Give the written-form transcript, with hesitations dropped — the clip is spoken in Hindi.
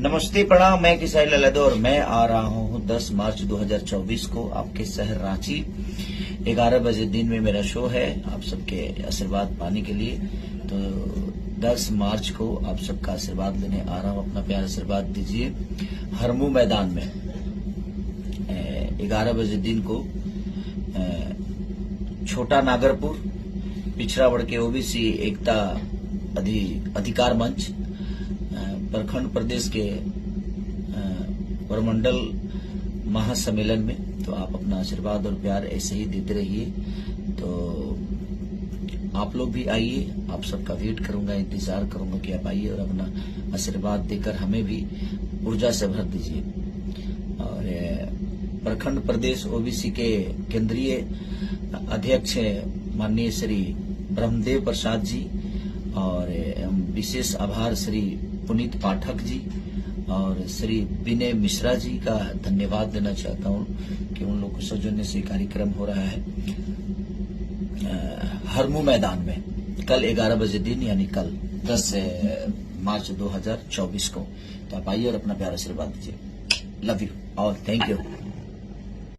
नमस्ते प्रणाम, मैं किसाई ललदौर। मैं आ रहा हूँ 10 मार्च 2024 को आपके शहर रांची। 11 बजे दिन में मेरा शो है, आप सबके आशीर्वाद पाने के लिए। तो 10 मार्च को आप सबका आशीर्वाद लेने आ रहा हूँ, अपना प्यार आशीर्वाद दीजिए। हरमू मैदान में 11 बजे दिन को छोटा नागरपुर पिछड़ा वर्ग के ओबीसी एकता अधिकार मंच प्रखंड प्रदेश के प्रमंडल महासम्मेलन में। तो आप अपना आशीर्वाद और प्यार ऐसे ही देते रहिए। तो आप लोग भी आइए, आप सबका वेट करूंगा, इंतजार करूंगा कि आप आइए और अपना आशीर्वाद देकर हमें भी ऊर्जा से भर दीजिए। और प्रखंड प्रदेश ओबीसी के केंद्रीय अध्यक्ष माननीय श्री ब्रह्मदेव प्रसाद जी और विशेष आभार श्री पुनीत पाठक जी और श्री विनय मिश्रा जी का धन्यवाद देना चाहता हूं कि उन लोगों के सौजन्य से कार्यक्रम हो रहा है हरमू मैदान में कल 11 बजे दिन, यानी कल 10 मार्च 2024 को। तो आप आइए और अपना प्यार आशीर्वाद दीजिए। Love you all, thank you.